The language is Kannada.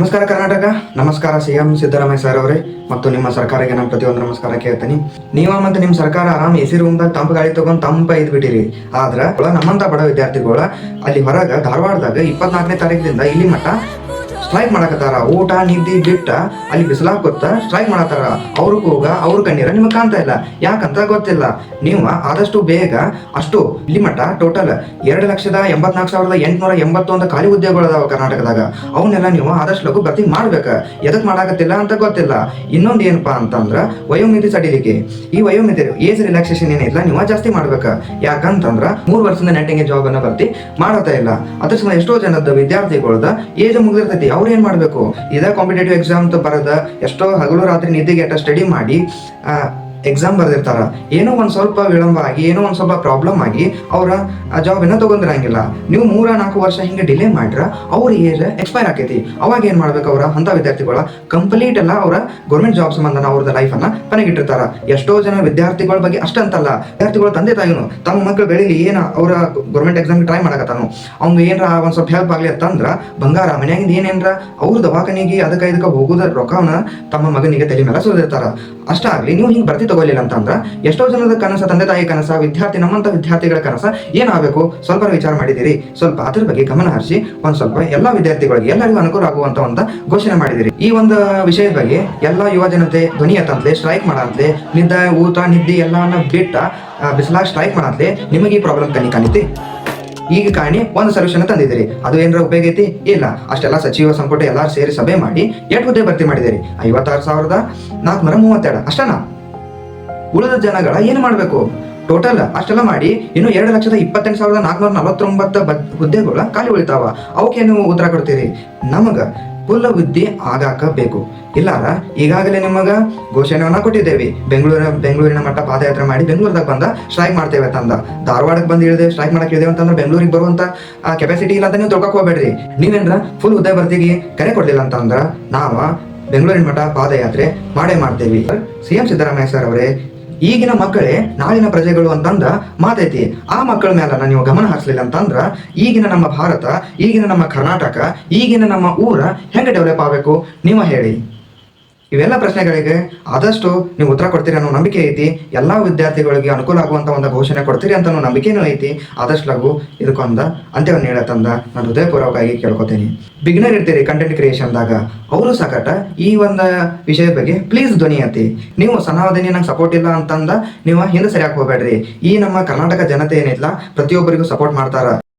ನಮಸ್ಕಾರ ಕರ್ನಾಟಕ, ನಮಸ್ಕಾರ ಸಿಎಂ ಸಿದ್ದರಾಮಯ್ಯ ಸರ್ ಅವರೇ ಮತ್ತು ನಿಮ್ಮ ಸರ್ಕಾರಕ್ಕೆ ನಾನು ಪ್ರತಿಯೊಂದು ನಮಸ್ಕಾರ ಕೇಳ್ತೀನಿ. ನೀವ ಮತ್ತೆ ನಿಮ್ಮ ಸರ್ಕಾರ ಆರಾಮ್ ಎಸಿ ರೂಮ್ದಾಗ ತಂಪು ಗಾಳಿ ತಗೊಂಡ್ ತಂಪ ಇದ್ ಬಿಟ್ಟಿರಿ. ಆದ್ರ ನಮ್ಮಂತ ಬಡ ವಿದ್ಯಾರ್ಥಿಗಳ ಅಲ್ಲಿ ಹೊರಗ ಧಾರವಾಡದಾಗ 24ನೇ ತಾರೀಕಿನಿಂದ ಇಲ್ಲಿ ಮಟ್ಟ ಸ್ಟ್ರೈಕ್ ಮಾಡಕತ್ತಾರ. ಊಟ ನಿದ್ದಿ ಬಿಟ್ಟ ಅಲ್ಲಿ ಬಿಸಿಲಾಗ ಗೊತ್ತ ಸ್ಟ್ರೈಕ್ ಮಾಡತ್ತಾರ. ಅವ್ರ ಕೂಗ ಅವ್ರ ಕಣ್ಣೀರ ನಿಮ್ಗೆ ಕಾಣ್ತಾ ಇಲ್ಲ, ಯಾಕಂತ ಗೊತ್ತಿಲ್ಲ. ನೀವು ಆದಷ್ಟು ಬೇಗ ಅಷ್ಟು ಇಲ್ಲಿ ಮಟ್ಟ ಟೋಟಲ್ 2,84,881 ಖಾಲಿ ಹುದ್ದೆಗಳದಾವ ಕರ್ನಾಟಕದಾಗ. ಅವನ್ನೆಲ್ಲ ನೀವು ಆದಷ್ಟು ಲಘು ಭರ್ತಿ ಮಾಡ್ಬೇಕ. ಎದಕ್ ಮಾಡಾಕತ್ತಿಲ್ಲ ಅಂತ ಗೊತ್ತಿಲ್ಲ. ಇನ್ನೊಂದು ಏನಪ್ಪಾ ಅಂತಂದ್ರ ವಯೋಮಿತಿ ಸಡಿಲಿಕೆ. ಈ ವಯೋಮಿತಿ ಏಜ್ ರಿಲ್ಯಾಕ್ಸೇಷನ್ ಏನಿಲ್ಲ ನೀವು ಜಾಸ್ತಿ ಮಾಡ್ಬೇಕ. ಯಾಕಂತಂದ್ರ 3 ವರ್ಷದಿಂದ ನೆಟ್ಟಿಂಗ್ ಜಾಬ್ ಅನ್ನ ಭರ್ತಿ ಮಾಡತಾ ಇಲ್ಲ. ಅದ್ರ ಸಮ ಎಷ್ಟೋ ಜನದ ವಿದ್ಯಾರ್ಥಿಗಳದ ಏಜ್ ಮುಗಿದಿರ್ತೈತಿ. ಅವ್ರು ಏನ್ ಮಾಡ್ಬೇಕು, ಇದ ಕಾಂಪಿಟೇಟಿವ್ ಎಕ್ಸಾಮ್ ಬರದ ಎಷ್ಟೋ ಹಗಲು ರಾತ್ರಿ ನಿದ್ದೆಗೆಟ್ಟ ಸ್ಟಡಿ ಮಾಡಿ ಎಕ್ಸಾಮ್ ಬರ್ದಿರ್ತಾರ. ಏನೋ ಒಂದ್ ಸ್ವಲ್ಪ ವಿಳಂಬ ಆಗಿ ಏನೋ ಒಂದ್ ಸ್ವಲ್ಪ ಪ್ರಾಬ್ಲಮ್ ಆಗಿ ಅವರ ಜಾಬ್ ಏನ ತಗೊಂಡಿರಂಗಿಲ್ಲ. ನೀವು 3-4 ವರ್ಷ ಹಿಂಗೆ ಡಿಲೇ ಮಾಡ್ರ ಅವ್ರ ಏಜ್ ಎಕ್ಸ್ಪೈರ್ ಆಕೈತಿ. ಅವಾಗ ಏನ್ ಮಾಡ್ಬೇಕು, ಅವ್ರ ಅಂತ ವಿದ್ಯಾರ್ಥಿಗಳ ಕಂಪ್ಲೀಟ್ ಎಲ್ಲ ಅವರ ಗೌರ್ಮೆಂಟ್ ಜಾಬ್ ಸಂಬಂಧ ಅವ್ರದ ಲೈಫ್ ಅನ್ನ ಪನೆಗಿಟ್ಟಿರ್ತಾರ. ಎಷ್ಟೋ ಜನ ವಿದ್ಯಾರ್ಥಿಗಳ ಬಗ್ಗೆ ಅಷ್ಟಂತಲ್ಲ, ವಿದ್ಯಾರ್ಥಿಗಳ ತಂದೆ ತಾಯಿನು ತಮ್ಮ ಮಕ್ಕಳು ಬೆಳಿಲಿ ಏನ ಅವ್ರ ಗೌರ್ಮೆಂಟ್ ಎಕ್ಸಾಮ್ ಟ್ರೈ ಮಾಡಕತ್ತಾನು, ಅವ್ನು ಏನ್ರ ಒಂದ್ ಸ್ವಲ್ಪ ಹೆಲ್ಪ್ ಆಗ್ಲಿ ಅಂತಂದ್ರ ಬಂಗಾರ ಮನ್ಯಾಗಿಂದ ಏನೇನ್ರ ಅವ್ರ ದವಾಖಾನಿಗೆ ಅದಕ್ಕ ಇದಕ್ಕ ಹೋಗುದ ರೊಕ್ಕವನ್ನ ತಮ್ಮ ಮಗನಿಗೆ ತಲೆ ಮೇಲೆ ಸುರಿದಿರ್ತಾರ. ಅಷ್ಟ ಆಗ್ಲಿ ನೀವು ಹಿಂಗ್ ಬರ್ತಿ ತಗೊಳ್ಳಿಲ್ಲ ಅಂತಂದ್ರ ಎಷ್ಟೋ ಜನದ ಕನಸ, ತಂದೆ ತಾಯಿ ಕನಸ, ವಿದ್ಯಾರ್ಥಿ ನಮ್ಮಂತ ವಿದ್ಯಾರ್ಥಿಗಳ ಕನಸ ಏನಾಗಬೇಕು ಸ್ವಲ್ಪ ವಿಚಾರ ಮಾಡಿದಿರಿ. ಸ್ವಲ್ಪ ಅದ್ರ ಬಗ್ಗೆ ಗಮನ ಹರಿಸಿ ಒಂದ್ ಸ್ವಲ್ಪ ಎಲ್ಲಾ ವಿದ್ಯಾರ್ಥಿಗಳಿಗೆ ಎಲ್ಲರಿಗೂ ಅನುಕೂಲ ಆಗುವಂತ ಒಂದು ಘೋಷಣೆ ಮಾಡಿದಿರಿ. ಈ ಒಂದು ವಿಷಯದ ಬಗ್ಗೆ ಎಲ್ಲಾ ಯುವ ಜನತೆ ಧ್ವನಿ ಎತ್ತಂತ್ಲೆ ಸ್ಟ್ರೈಕ್ ಮಾಡಂತ್ಲೆ ಊಟ ನಿದ್ದೆ ಎಲ್ಲಾನ ಬಿಟ್ಟ ಬಿಸಿಲಾಗ ಸ್ಟ್ರೈಕ್ ಮಾಡಂತ್ಲೆ ನಿಮಗೆ ಈ ಪ್ರಾಬ್ಲಮ್ ಕಾಣಿತಿ. ಈಗ ಕಾಣಿ ಒಂದು ಸೊಲ್ಯೂಷನ್ ತಂದಿದ್ದೀರಿ. ಅದು ಏನಾರ ಉಪಯೋಗ ಐತಿ? ಇಲ್ಲ. ಅಷ್ಟೆಲ್ಲ ಸಚಿವ ಸಂಪುಟ ಎಲ್ಲಾರು ಸೇರಿ ಸಭೆ ಮಾಡಿ ಎಷ್ಟು ಹುದ್ದೆ ಭರ್ತಿ ಮಾಡಿದಿರಿ? 56,432 ಅಷ್ಟನಾ? ಉಳಿದ ಜನಗಳ ಏನು ಮಾಡ್ಬೇಕು? ಟೋಟಲ್ ಅಷ್ಟೆಲ್ಲ ಮಾಡಿ ಇನ್ನು 2,28,449 ಹುದ್ದೆಗಳ ಖಾಲಿ ಉಳಿತಾವ. ಅವಕ್ಕೆ ನೀವು ಉತ್ತರ ಕೊಡ್ತೀರಿ? ನಮಗ ಫುಲ್ ವಿದ್ಯೆ ಆಗಾಕ ಬೇಕು. ಇಲ್ಲಾರ ಈಗಾಗಲೇ ನಿಮಗ ಘೋಷಣೆಯನ್ನ ಕೊಟ್ಟಿದ್ದೇವೆ. ಬೆಂಗಳೂರಿನ ಮಟ್ಟ ಪಾದಯಾತ್ರೆ ಮಾಡಿ ಬೆಂಗಳೂರದಾಗ ಬಂದ ಸ್ಟ್ರೈಕ್ ಮಾಡ್ತೇವೆ ಅಂತಂದ. ಧಾರವಾಡಕ್ಕೆ ಬಂದು ಇಳಿದೆ ಸ್ಟ್ರೈಕ್ ಮಾಡಕ್ ಇಳಿದೇವೆ ಅಂತಂದ್ರೆ ಬೆಂಗಳೂರಿಗೆ ಬರುವಂತ ಕೆಪಾಸಿಟಿ ಇಲ್ಲ ಅಂತ ನೀವು ತಿಳ್ಕೊಕ್ ಹೋಗ್ಬೇಡ್ರಿ. ನೀವೇನ್ರ ಫುಲ್ ಹುದ್ದೆ ಭರ್ತಿಗೆ ಕರೆ ಕೊಡ್ಲಿಲ್ಲ ಅಂತಂದ್ರ ನಾವ ಬೆಂಗಳೂರಿನ ಮಟ್ಟ ಪಾದಯಾತ್ರೆ ಮಾಡೇ ಮಾಡ್ತೇವಿ. ಸಿಎಂ ಸಿದ್ದರಾಮಯ್ಯ ಸರ್ ಅವರೇ, ಈಗಿನ ಮಕ್ಕಳೇ ನಾಳಿನ ಪ್ರಜೆಗಳು ಅಂತಂದ ಮಾತೈತಿ. ಆ ಮಕ್ಕಳ ಮೇಲೆ ನೀವು ಗಮನ ಹರಿಸಲಿಲ್ಲ ಅಂತಂದ್ರ ಈಗಿನ ನಮ್ಮ ಭಾರತ, ಈಗಿನ ನಮ್ಮ ಕರ್ನಾಟಕ, ಈಗಿನ ನಮ್ಮ ಊರ ಹೆಂಗೆ ಡೆವಲಪ್ ಆಗಬೇಕು ನೀವು ಹೇಳಿ. ಇವೆಲ್ಲ ಪ್ರಶ್ನೆಗಳಿಗೆ ಆದಷ್ಟು ನೀವು ಉತ್ತರ ಕೊಡ್ತೀರಿ ಅನ್ನೋ ನಂಬಿಕೆ ಐತಿ. ಎಲ್ಲಾ ವಿದ್ಯಾರ್ಥಿಗಳಿಗೆ ಅನುಕೂಲ ಆಗುವಂತ ಒಂದು ಘೋಷಣೆ ಕೊಡ್ತೀರಿ ಅಂತ ನಂಬಿಕೆನೂ ಐತಿ. ಆದಷ್ಟು ಲಘು ಇದಕ್ಕೊಂದ ಅಂತ್ಯವನ್ನು ನೀಡತ್ತಂದ ನಾನು ಹೃದಯಪೂರ್ವಕವಾಗಿ ಕೇಳ್ಕೊತೀನಿ. ಬಿಗಿನರ್ ಇರ್ತೀರಿ ಕಂಟೆಂಟ್ ಕ್ರಿಯೇಷನ್ದಾಗ, ಅವರು ಸಕಟ ಈ ಒಂದು ವಿಷಯದ ಬಗ್ಗೆ ಪ್ಲೀಸ್ ಧ್ವನಿ ಎತ್ತಿ. ನೀವು ಸನಾವಧಿ ನಂಗೆ ಸಪೋರ್ಟ್ ಇಲ್ಲ ಅಂತಂದ ನೀವು ಹಿಂದೆ ಸರಿಯಾಗಿ ಹೋಗ್ಬೇಡ್ರಿ. ಈ ನಮ್ಮ ಕರ್ನಾಟಕ ಜನತೆ ಏನಿಲ್ಲ ಪ್ರತಿಯೊಬ್ಬರಿಗೂ ಸಪೋರ್ಟ್ ಮಾಡ್ತಾರ.